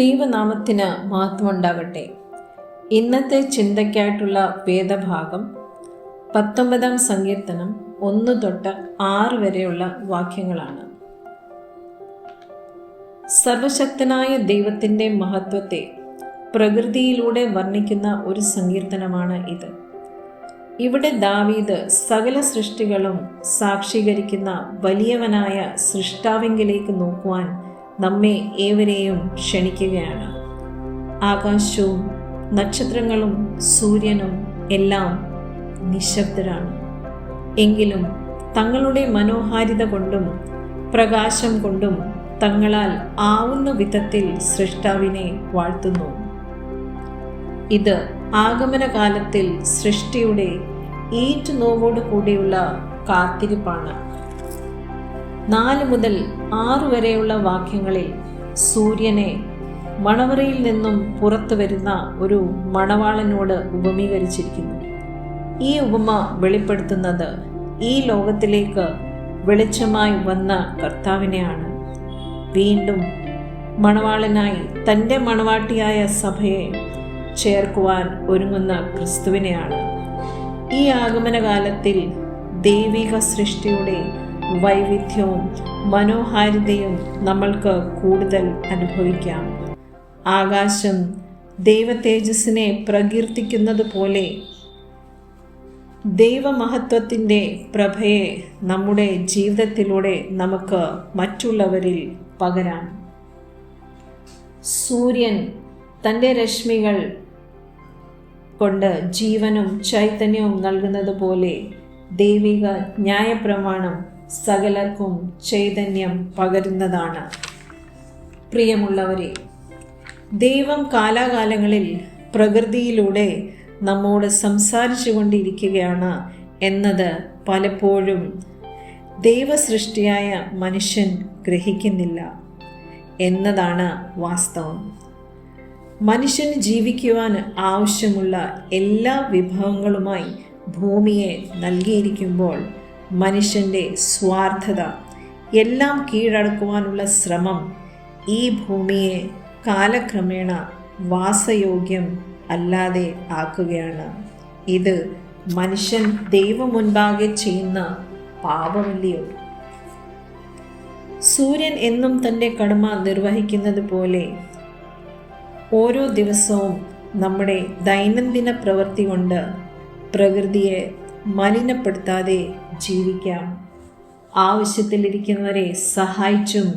ദൈവനാമത്തിന് മഹത്വമുണ്ടാകട്ടെ. ഇന്നത്തെ ചിന്തയ്ക്കായിട്ടുള്ള വേദഭാഗം 19 സങ്കീർത്തനം 1 തൊട്ട് 6 വരെയുള്ള വാക്യങ്ങളാണ്. സർവശക്തനായ ദൈവത്തിൻ്റെ മഹത്വത്തെ പ്രകൃതിയിലൂടെ വർണ്ണിക്കുന്ന ഒരു സങ്കീർത്തനമാണ് ഇത്. ഇവിടെ ദാവീദ് സകല സൃഷ്ടികളും സാക്ഷീകരിക്കുന്ന വലിയവനായ സൃഷ്ടാവിങ്കിലേക്ക് നോക്കുവാൻ നമ്മെ ഏവരെയും ക്ഷണിക്കുകയാണ്. ആകാശവും നക്ഷത്രങ്ങളും സൂര്യനും എല്ലാം നിശബ്ദരാണ്. എങ്കിലും തങ്ങളുടെ മനോഹാരിത കൊണ്ടും പ്രകാശം കൊണ്ടും തങ്ങളാൽ ആവുന്ന വിധത്തിൽ സൃഷ്ടാവിനെ വാഴ്ത്തുന്നു. ഇത് ആഗമനകാലത്തിൽ സൃഷ്ടിയുടെ ഈറ്റുനോവോടു കൂടിയുള്ള കാത്തിരിപ്പാണ്. 4 മുതൽ 6 വരെയുള്ള വാക്യങ്ങളിൽ സൂര്യനെ മണവറയിൽ നിന്നും പുറത്തു വരുന്ന ഒരു മണവാളനോട് ഉപമീകരിച്ചിരിക്കുന്നു. ഈ ഉപമ വെളിപ്പെടുത്തുന്നത് ഈ ലോകത്തിലേക്ക് വെളിച്ചമായി വന്ന കർത്താവിനെയാണ്. വീണ്ടും മണവാളനായി തൻ്റെ മണവാട്ടിയായ സഭയെ ചേർക്കുവാൻ ഒരുങ്ങുന്ന ക്രിസ്തുവിനെയാണ്. ഈ ആഗമനകാലത്തിൽ ദൈവിക സൃഷ്ടിയുടെ വൈവിധ്യവും മനോഹാരിതയും നമ്മൾക്ക് കൂടുതൽ അനുഭവിക്കാം. ആകാശം ദൈവ തേജസ്സിനെ പ്രകീർത്തിക്കുന്നത് പോലെ ദൈവമഹത്വത്തിൻ്റെ പ്രഭയെ നമ്മുടെ ജീവിതത്തിലൂടെ നമുക്ക് മറ്റുള്ളവരിൽ പകരാം. സൂര്യൻ തൻ്റെ രശ്മികൾ കൊണ്ട് ജീവനും ചൈതന്യവും നൽകുന്നത് പോലെ ദൈവിക ന്യായപ്രമാണം സകലർക്കും ചൈതന്യം പകരുന്നതാണ്. പ്രിയമുള്ളവരെ, ദൈവം കാലാകാലങ്ങളിൽ പ്രകൃതിയിലൂടെ നമ്മോട് സംസാരിച്ചു കൊണ്ടിരിക്കുകയാണ് എന്നത് പലപ്പോഴും ദൈവസൃഷ്ടിയായ മനുഷ്യൻ ഗ്രഹിക്കുന്നില്ല എന്നതാണ് വാസ്തവം. മനുഷ്യന് ജീവിക്കുവാൻ ആവശ്യമുള്ള എല്ലാ വിഭവങ്ങളുമായി ഭൂമിയെ നൽകിയിരിക്കുമ്പോൾ മനുഷ്യൻ്റെ സ്വാർത്ഥത, എല്ലാം കീഴടക്കുവാനുള്ള ശ്രമം ഈ ഭൂമിയെ കാലക്രമേണ വാസയോഗ്യം അല്ലാതെ ആക്കുകയാണ്. ഇത് മനുഷ്യൻ ദൈവം മുൻപാകെ ചെയ്യുന്ന പാപമല്ലയോ? സൂര്യൻ എന്നും തൻ്റെ കടമ നിർവഹിക്കുന്നത് പോലെ ഓരോ ദിവസവും നമ്മുടെ ദൈനംദിന പ്രവൃത്തി കൊണ്ട് പ്രകൃതിയെ മലിനപ്പെടുത്താതെ ജീവിക്കാം. ആവശ്യത്തിലിരിക്കുന്നവരെ സഹായിച്ചും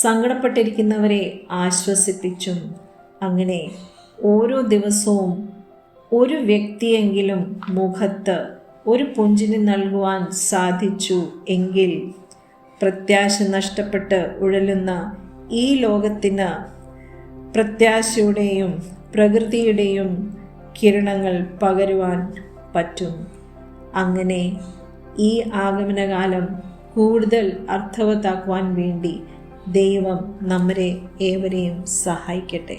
സങ്കടപ്പെട്ടിരിക്കുന്നവരെ ആശ്വസിപ്പിച്ചും അങ്ങനെ ഓരോ ദിവസവും ഒരു വ്യക്തിയെങ്കിലും മുഖത്ത് ഒരു പുഞ്ചിരി നൽകുവാൻ സാധിച്ചു എങ്കിൽ പ്രത്യാശ നഷ്ടപ്പെട്ട് ഉഴലുന്ന ഈ ലോകത്തിന് പ്രത്യാശയുടെയും പ്രകൃതിയുടെയും കിരണങ്ങൾ പകരുവാൻ പറ്റും. അങ്ങനെ ഈ ആഗമനകാലം കൂടുതൽ അർത്ഥവത്താക്കുവാൻ വേണ്ടി ദൈവം നമ്മെ ഏവരെയും സഹായിക്കട്ടെ.